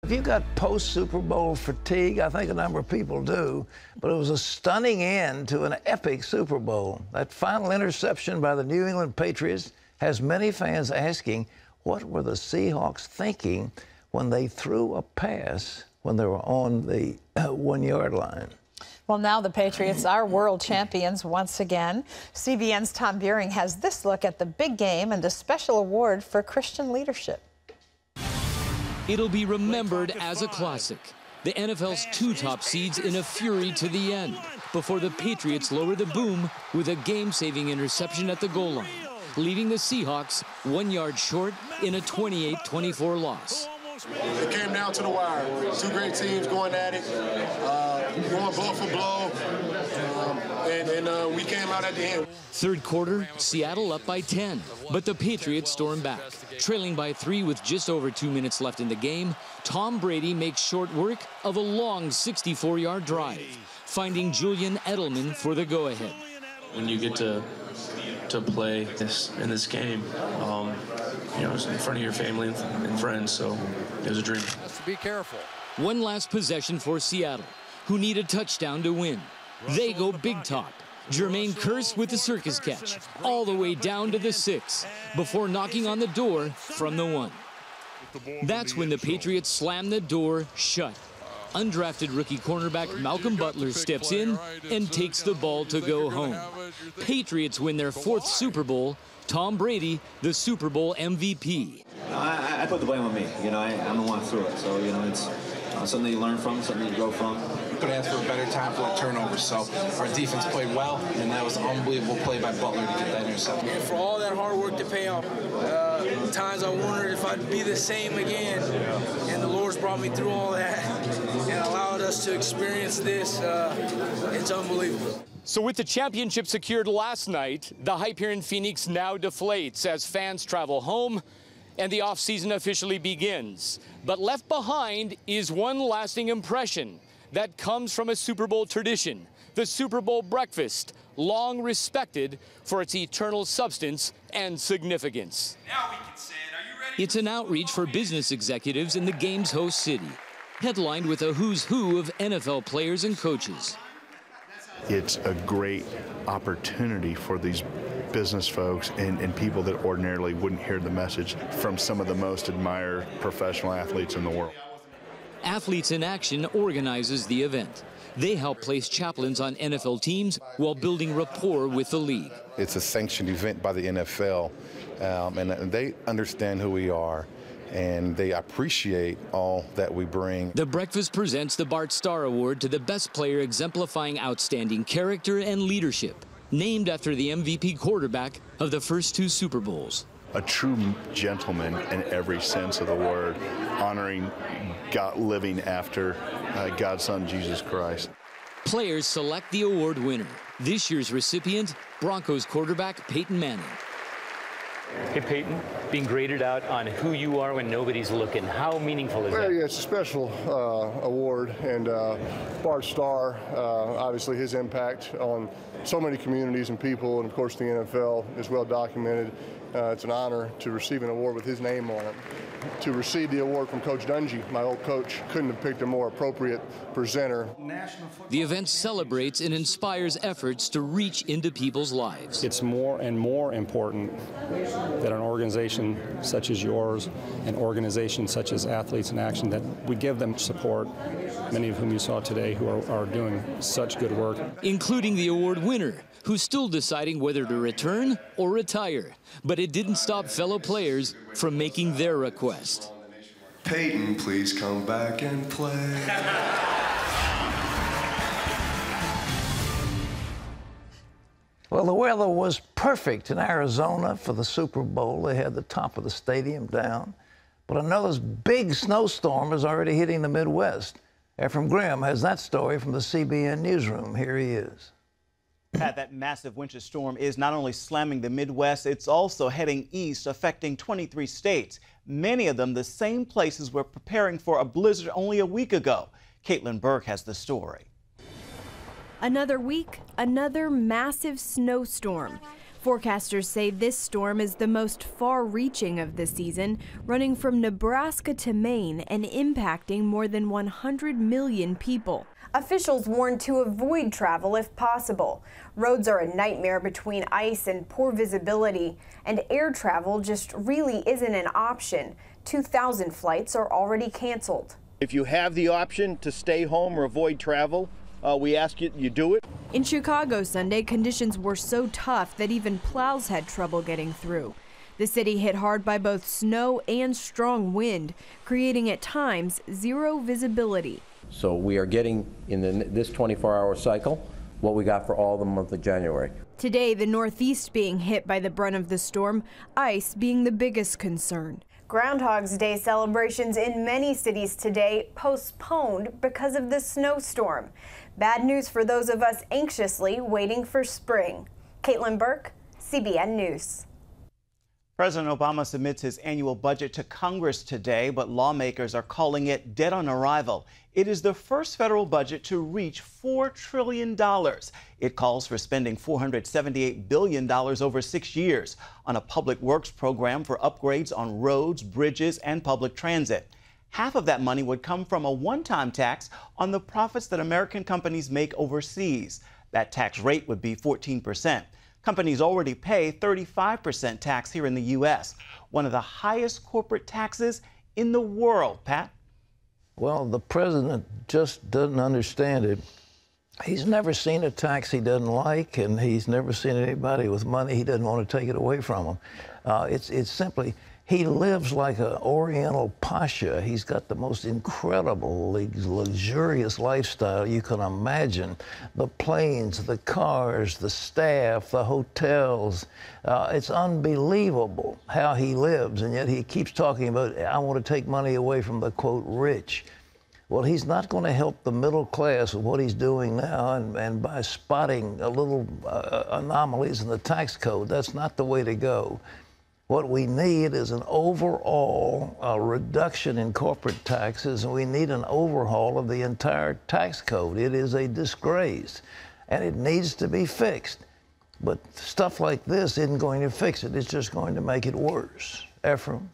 If you've got post-Super Bowl fatigue, I think a number of people do, but it was a stunning end to an epic Super Bowl. That final interception by the New England Patriots has many fans asking, what were the Seahawks thinking when they threw a pass when they were on the 1-yard line? Well, now the Patriots are world champions once again. CBN's Tom Buehring has this look at the big game and a special award for Christian leadership. It'll be remembered as a classic. The NFL's 2 top seeds in a fury to the end before the Patriots lower the boom with a game-saving interception at the goal line, leaving the Seahawks 1 yard short in a 28-24 loss. It came down to the wire. 2 great teams going at it, going blow for blow, and we came out at the end. Third quarter, Seattle up by 10, but the Patriots storm back. Trailing by 3 with just over 2 minutes left in the game, Tom Brady makes short work of a long 64-yard drive, finding Julian Edelman for the go-ahead. When you get to play in this game, you know, it's in front of your family and friends, so it was a dream. Be careful. One last possession for Seattle, who need a touchdown to win. They go big top. Jermaine Kearse with the circus catch, all the way down to the 6, before knocking on the door from the 1. That's when the Patriots slam the door shut. Undrafted rookie cornerback Malcolm Butler steps in and takes the ball to go home. Patriots win their 4th Super Bowl. Tom Brady, the Super Bowl MVP. I put the blame on me. You know, I'm the one who threw it. So, you know, it's something you learn from, something you grow from. We could ask for a better time for that turnover. So our defense played well, and that was an unbelievable play by Butler to get that interception. And for all that hard work to pay off, times I wondered if I'd be the same again. And the Lord's brought me through all that and allowed us to experience this. It's unbelievable. So with the championship secured last night, the hype here in Phoenix now deflates as fans travel home and the offseason officially begins. But left behind is one lasting impression that comes from a Super Bowl tradition, the Super Bowl breakfast, long respected for its eternal substance and significance. Now we can say it. Are you ready? It's an outreach for business executives in the game's host city, headlined with a who's who of NFL players and coaches. It's a great opportunity for these business folks and people that ordinarily wouldn't hear the message from some of the most admired professional athletes in the world. Athletes in Action organizes the event. They help place chaplains on NFL teams while building rapport with the league. It's a sanctioned event by the NFL, and they understand who we are, and they appreciate all that we bring. The breakfast presents the Bart Starr Award to the best player exemplifying outstanding character and leadership, named after the MVP quarterback of the first 2 Super Bowls. A true gentleman in every sense of the word, honoring God, living after God's Son, Jesus Christ. Players select the award winner. This year's recipient, Broncos quarterback Peyton Manning. Hey, Peyton, being graded out on who you are when nobody's looking, how meaningful is that? Well, yeah, it's a special award, and Bart Starr, obviously his impact on so many communities and people, and of course the NFL is well documented. It's an honor to receive an award with his name on it. To receive the award from Coach Dungy, my old coach, couldn't have picked a more appropriate presenter. The event celebrates and inspires efforts to reach into people's lives. It's more and more important that an organization such as yours, an organization such as Athletes in Action, that we give them support, many of whom you saw today who are doing such good work. Including the award winner, who's still deciding whether to return or retire. But it didn't stop fellow players from making their request. Peyton, please come back and play. Well, the weather was perfect in Arizona for the Super Bowl. They had the top of the stadium down. But another big snowstorm is already hitting the Midwest. Ephraim Graham has that story from the CBN newsroom. Here he is. Pat, that massive winter storm is not only slamming the Midwest, it's also heading east, affecting 23 states. Many of them the same places were preparing for a blizzard only a week ago. Caitlin Burke has the story. Another week, another massive snowstorm. Forecasters say this storm is the most far-reaching of the season, running from Nebraska to Maine and impacting more than 100 million people. Officials warn to avoid travel if possible. Roads are a nightmare between ice and poor visibility, and air travel just really isn't an option. 2,000 flights are already canceled. If you have the option to stay home or avoid travel, we ask you do it. In Chicago Sunday, conditions were so tough that even plows had trouble getting through. The city hit hard by both snow and strong wind, creating at times zero visibility. So we are getting, in this 24-hour cycle, what we got for all the month of January. Today, the Northeast being hit by the brunt of the storm, ice being the biggest concern. Groundhog's Day celebrations in many cities today postponed because of the snowstorm. Bad news for those of us anxiously waiting for spring. Caitlin Burke, CBN News. President Obama submits his annual budget to Congress today, but lawmakers are calling it dead on arrival. It is the first federal budget to reach $4 trillion. It calls for spending $478 billion over 6 years on a public works program for upgrades on roads, bridges, and public transit. Half of that money would come from a one-time tax on the profits that American companies make overseas. That tax rate would be 14%. Companies already pay 35% tax here in the U.S., one of the highest corporate taxes in the world. Pat? Well, the president just doesn't understand it. He's never seen a tax he doesn't like, and he's never seen anybody with money he doesn't want to take it away from him. It's simply, he lives like an Oriental pasha. He's got the most incredible, luxurious lifestyle you can imagine. The planes, the cars, the staff, the hotels. It's unbelievable how he lives, and yet he keeps talking about, I want to take money away from the, quote, rich. Well, he's not going to help the middle class with what he's doing now, and by spotting a little anomalies in the tax code. That's not the way to go. What we need is an overall reduction in corporate taxes, and we need an overhaul of the entire tax code. It is a disgrace, and it needs to be fixed. But stuff like this isn't going to fix it. It's just going to make it worse. Ephraim?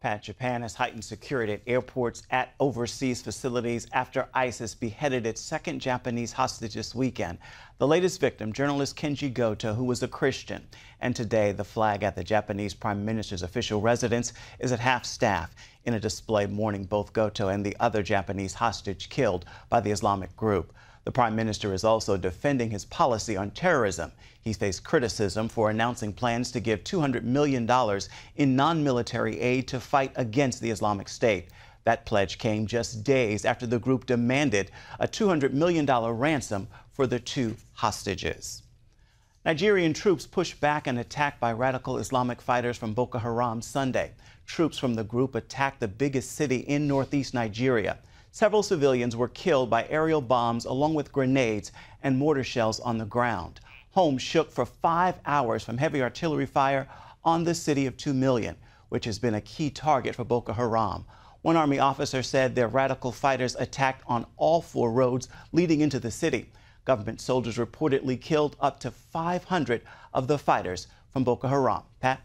Pat, Japan has heightened security at airports at overseas facilities after ISIS beheaded its second Japanese hostage this weekend. The latest victim, journalist Kenji Goto, who was a Christian. And today, the flag at the Japanese Prime Minister's official residence is at half-staff in a display mourning both Goto and the other Japanese hostage killed by the Islamic group. The Prime Minister is also defending his policy on terrorism. He faced criticism for announcing plans to give $200 million in non-military aid to fight against the Islamic State. That pledge came just days after the group demanded a $200 million ransom for the two hostages. Nigerian troops pushed back an attack by radical Islamic fighters from Boko Haram Sunday. Troops from the group attacked the biggest city in northeast Nigeria. Several civilians were killed by aerial bombs along with grenades and mortar shells on the ground. Homes shook for 5 hours from heavy artillery fire on the city of 2 million, which has been a key target for Boko Haram. One Army officer said their radical fighters attacked on all 4 roads leading into the city. Government soldiers reportedly killed up to 500 of the fighters from Boko Haram. Pat?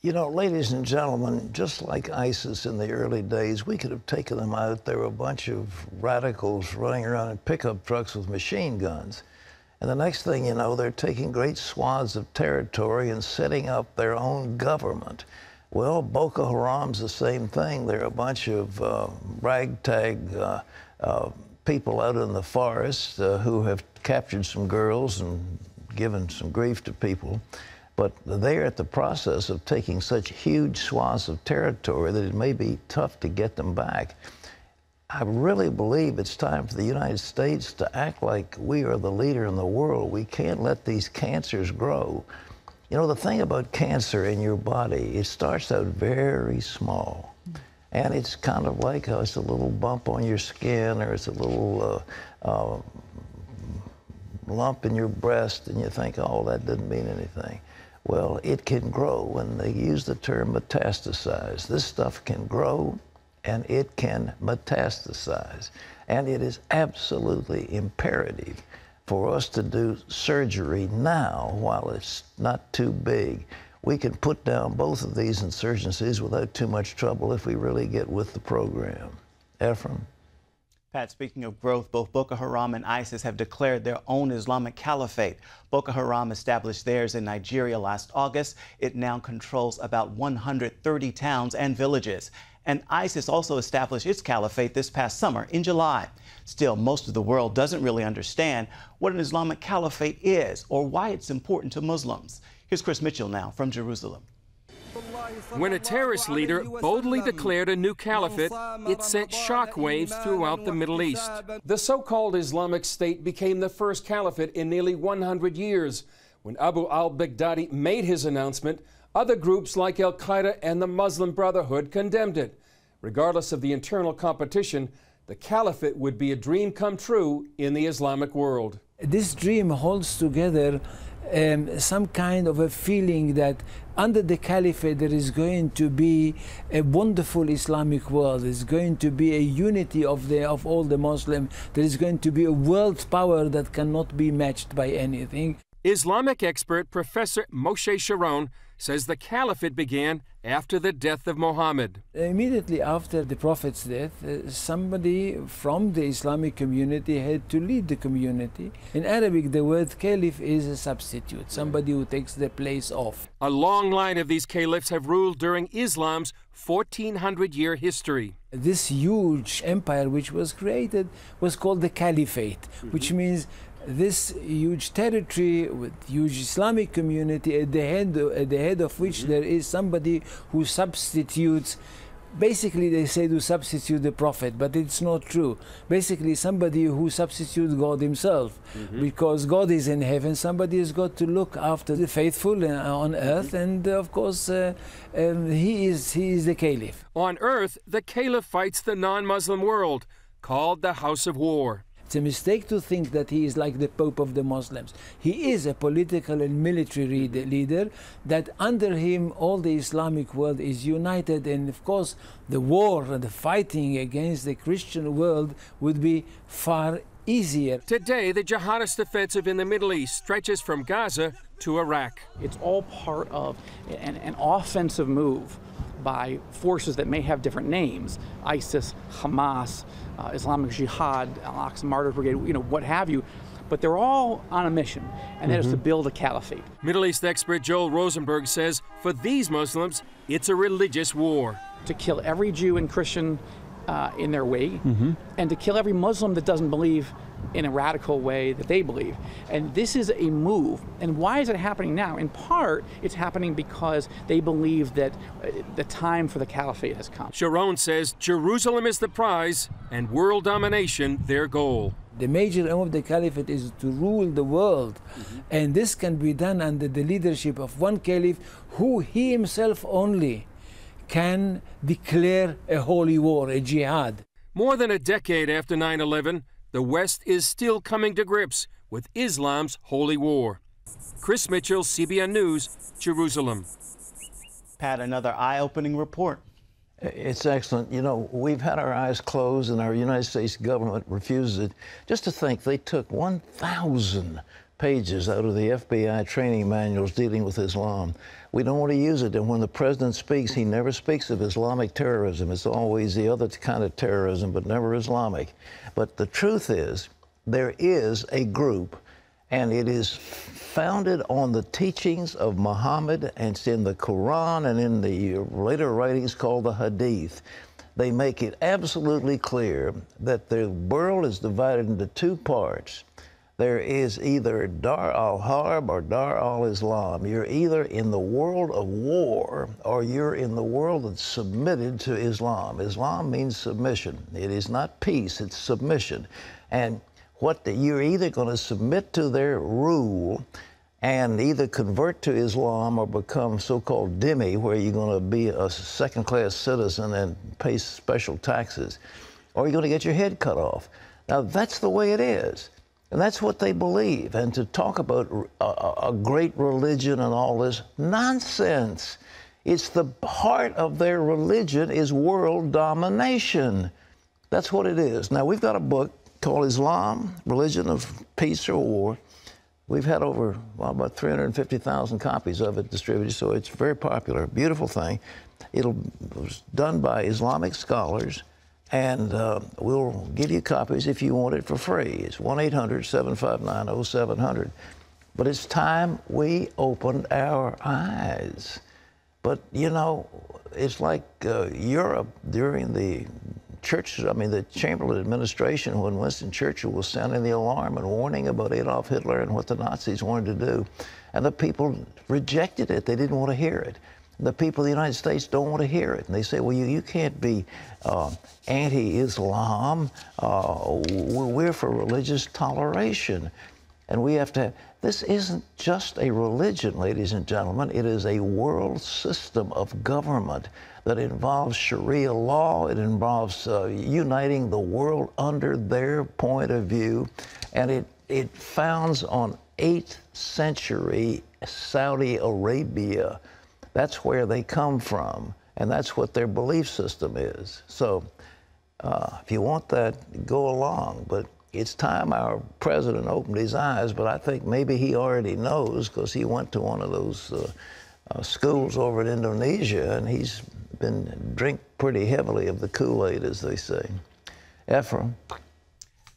You know, ladies and gentlemen, just like ISIS in the early days, we could have taken them out. There were a bunch of radicals running around in pickup trucks with machine guns. And the next thing you know, they're taking great swaths of territory and setting up their own government. Well, Boko Haram's the same thing. They're a bunch of ragtag people out in the forest who have captured some girls and given some grief to people. But they're at the process of taking such huge swaths of territory that it may be tough to get them back. I really believe it's time for the United States to act like we are the leader in the world. We can't let these cancers grow. You know, the thing about cancer in your body, it starts out very small. And it's kind of like it's a little bump on your skin, or it's a little lump in your breast, and you think, oh, that doesn't mean anything. Well, it can grow, and they use the term metastasize. This stuff can grow, and it can metastasize. And it is absolutely imperative for us to do surgery now, while it's not too big, we can put down both of these insurgencies without too much trouble if we really get with the program. Ephraim? Pat, speaking of growth, both Boko Haram and ISIS have declared their own Islamic Caliphate. Boko Haram established theirs in Nigeria last August. It now controls about 130 towns and villages. And ISIS also established its caliphate this past summer in July. Still, most of the world doesn't really understand what an Islamic caliphate is or why it's important to Muslims. Here's Chris Mitchell now from Jerusalem. When a terrorist leader boldly declared a new caliphate, it sent shockwaves throughout the Middle East. The so-called Islamic State became the first caliphate in nearly 100 years. When Abu al-Baghdadi made his announcement, other groups like Al-Qaeda and the Muslim Brotherhood condemned it. Regardless of the internal competition, the caliphate would be a dream come true in the Islamic world. This dream holds together some kind of a feeling that under the caliphate there is going to be a wonderful Islamic world. There's going to be a unity of all the Muslims. There is going to be a world power that cannot be matched by anything. Islamic expert Professor Moshe Sharon says the caliphate began after the death of Muhammad. Immediately after the Prophet's death, somebody from the Islamic community had to lead the community. In Arabic, the word caliph is a substitute, somebody who takes the place of. A long line of these caliphs have ruled during Islam's 1400-year history. This huge empire which was created was called the Caliphate, which means this huge territory with huge Islamic community at the head of which there is somebody who substitutes. Basically, they say to substitute the Prophet, but it's not true. Basically, somebody who substitutes God himself, because God is in heaven. Somebody has got to look after the faithful on earth, and of course, he is the Caliph. On earth, the Caliph fights the non-Muslim world, called the House of War. It's a mistake to think that he is like the Pope of the Muslims. He is a political and military leader, that under him all the Islamic world is united, and of course the war and the fighting against the Christian world would be far easier. Today, the jihadist offensive in the Middle East stretches from Gaza to Iraq. It's all part of an offensive move by forces that may have different names: ISIS, Hamas, Islamic Jihad, Al-Aqsa Martyrs Brigade, what have you. But they're all on a mission, and that is to build a caliphate. Middle East expert Joel Rosenberg says for these Muslims, it's a religious war. To kill every Jew and Christian in their way, and to kill every Muslim that doesn't believe in a radical way that they believe. And this is a move. And why is it happening now? In part, it's happening because they believe that the time for the caliphate has come. Sharon says Jerusalem is the prize and world domination their goal. The major aim of the caliphate is to rule the world, and this can be done under the leadership of one caliph who he himself only can declare a holy war, a jihad. More than a decade after 9/11, the West is still coming to grips with Islam's holy war. Chris Mitchell, CBN News, Jerusalem. Pat, another eye-opening report. It's excellent. You know, we've had our eyes closed and our United States government refuses it. Just to think, they took 1,000 pages out of the FBI training manuals dealing with Islam. We don't want to use it, and when the president speaks, he never speaks of Islamic terrorism. It's always the other kind of terrorism, but never Islamic. But the truth is, there is a group, and it is founded on the teachings of Muhammad, and it's in the Quran and in the later writings called the Hadith. They make it absolutely clear that the world is divided into two parts. There is either Dar al-Harb or Dar al-Islam. You're either in the world of war or you're in the world that's submitted to Islam. Islam means submission. It is not peace, it's submission. And you're either going to submit to their rule and either convert to Islam or become so-called dhimmi, where you're going to be a second-class citizen and pay special taxes, or you're going to get your head cut off. Now, that's the way it is. And that's what they believe. And to talk about a great religion and all this nonsense. It's the heart of their religion is world domination. That's what it is. Now, we've got a book called Islam, Religion of Peace or War. We've had over, well, about 350,000 copies of it distributed, so it's very popular, beautiful thing. It was done by Islamic scholars, and we'll give you copies if you want it for free. It's 1-800-759-0700. But it's time we opened our eyes. But, you know, it's like Europe during the the Chamberlain administration, when Winston Churchill was sounding the alarm and warning about Adolf Hitler and what the Nazis wanted to do. And the people rejected it. They didn't want to hear it. The people of the United States don't want to hear it. And they say, well, you can't be anti-Islam. We're for religious toleration. And we have to, this isn't just a religion, ladies and gentlemen. It is a world system of government that involves Sharia law. It involves uniting the world under their point of view. And it founds on 8th century Saudi Arabia. That's where they come from, and that's what their belief system is. So if you want that, go along. But it's time our president opened his eyes, but I think maybe he already knows, because he went to one of those schools over in Indonesia, and he's been drink pretty heavily of the Kool-Aid, as they say. Ephraim.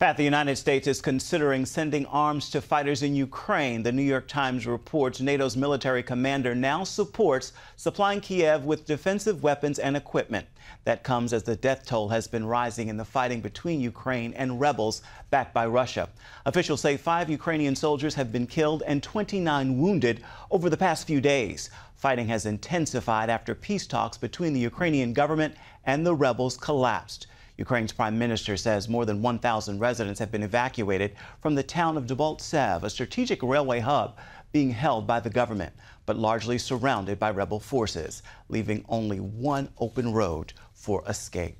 Pat, the United States is considering sending arms to fighters in Ukraine. The New York Times reports NATO's military commander now supports supplying Kiev with defensive weapons and equipment. That comes as the death toll has been rising in the fighting between Ukraine and rebels backed by Russia. Officials say 5 Ukrainian soldiers have been killed and 29 wounded over the past few days. Fighting has intensified after peace talks between the Ukrainian government and the rebels collapsed. Ukraine's prime minister says more than 1,000 residents have been evacuated from the town of Debaltseve, a strategic railway hub being held by the government, but largely surrounded by rebel forces, leaving only one open road for escape.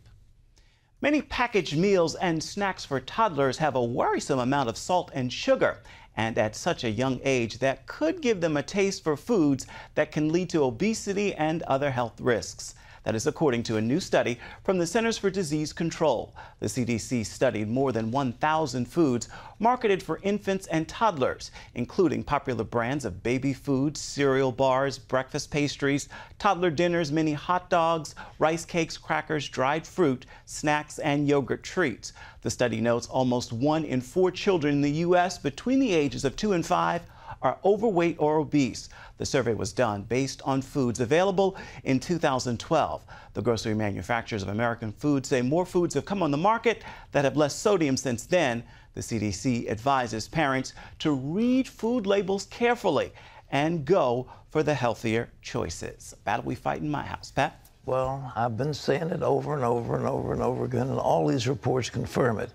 Many packaged meals and snacks for toddlers have a worrisome amount of salt and sugar, and at such a young age that could give them a taste for foods that can lead to obesity and other health risks. That is according to a new study from the Centers for Disease Control. The CDC studied more than 1,000 foods marketed for infants and toddlers, including popular brands of baby foods, cereal bars, breakfast pastries, toddler dinners, mini hot dogs, rice cakes, crackers, dried fruit, snacks, and yogurt treats. The study notes almost 1 in 4 children in the U.S. between the ages of 2 and 5 are overweight or obese. The survey was done based on foods available in 2012. The grocery manufacturers of American foods say more foods have come on the market that have less sodium since then. The CDC advises parents to read food labels carefully and go for the healthier choices. Battle we fight in my house. Pat? Well, I've been saying it over and over and over and over again, and all these reports confirm it.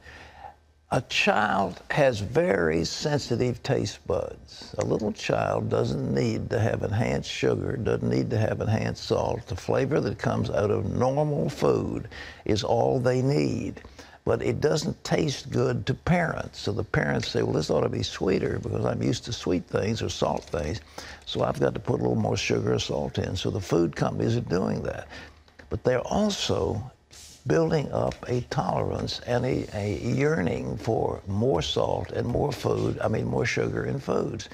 A child has very sensitive taste buds. A little child doesn't need to have enhanced sugar, doesn't need to have enhanced salt. The flavor that comes out of normal food is all they need. But it doesn't taste good to parents. So the parents say, well, this ought to be sweeter because I'm used to sweet things or salt things. So I've got to put a little more sugar or salt in. So the food companies are doing that. But they're also building up a tolerance and a yearning for more salt and more food, more sugar in foods.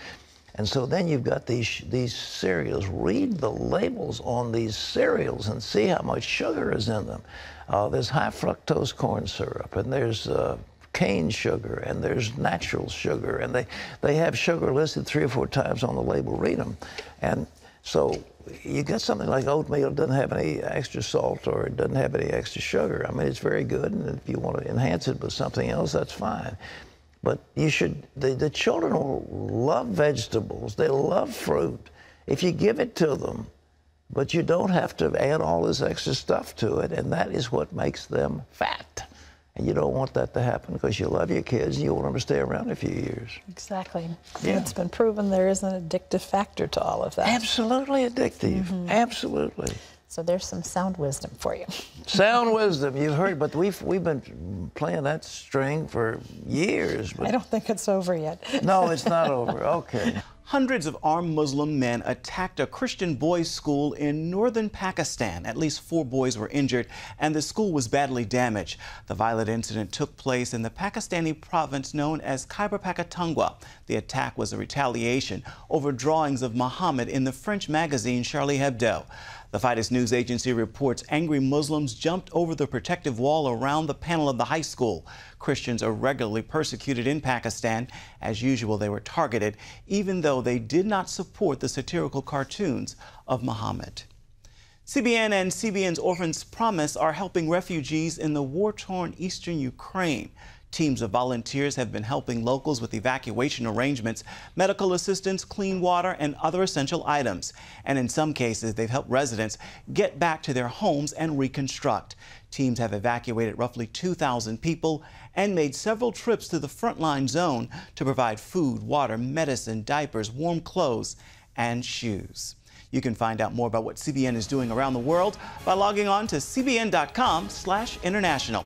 And so then you've got these cereals. Read the labels on these cereals and see how much sugar is in them. There's high fructose corn syrup, and there's cane sugar, and there's natural sugar, and they have sugar listed 3 or 4 times on the label. Read them. And so you get something like oatmeal, it doesn't have any extra salt or it doesn't have any extra sugar. It's very good, and if you want to enhance it with something else, that's fine. But you should, the children will love vegetables, they love fruit. If you give it to them, but you don't have to add all this extra stuff to it, and that is what makes them fat. And you don't want that to happen because you love your kids and you want them to stay around a few years. Exactly. Yeah. It's been proven there is an addictive factor to all of that. Absolutely addictive. Mm-hmm. Absolutely. So there's some sound wisdom for you. Sound wisdom, you've heard, but we've been playing that string for years. But I don't think it's over yet. No, it's not over. Okay. Hundreds of armed Muslim men attacked a Christian boys' school in northern Pakistan. At least 4 boys were injured, and the school was badly damaged. The violent incident took place in the Pakistani province known as Khyber Pakhtunkhwa. The attack was a retaliation over drawings of Muhammad in the French magazine Charlie Hebdo. The Fidesz news agency reports angry Muslims jumped over the protective wall around the panel of the high school. Christians are regularly persecuted in Pakistan. As usual, they were targeted, even though they did not support the satirical cartoons of Muhammad. CBN and CBN's Orphans Promise are helping refugees in the war-torn eastern Ukraine. Teams of volunteers have been helping locals with evacuation arrangements, medical assistance, clean water, and other essential items. And in some cases, they've helped residents get back to their homes and reconstruct. Teams have evacuated roughly 2,000 people and made several trips to the frontline zone to provide food, water, medicine, diapers, warm clothes, and shoes. You can find out more about what CBN is doing around the world by logging on to cbn.com/international.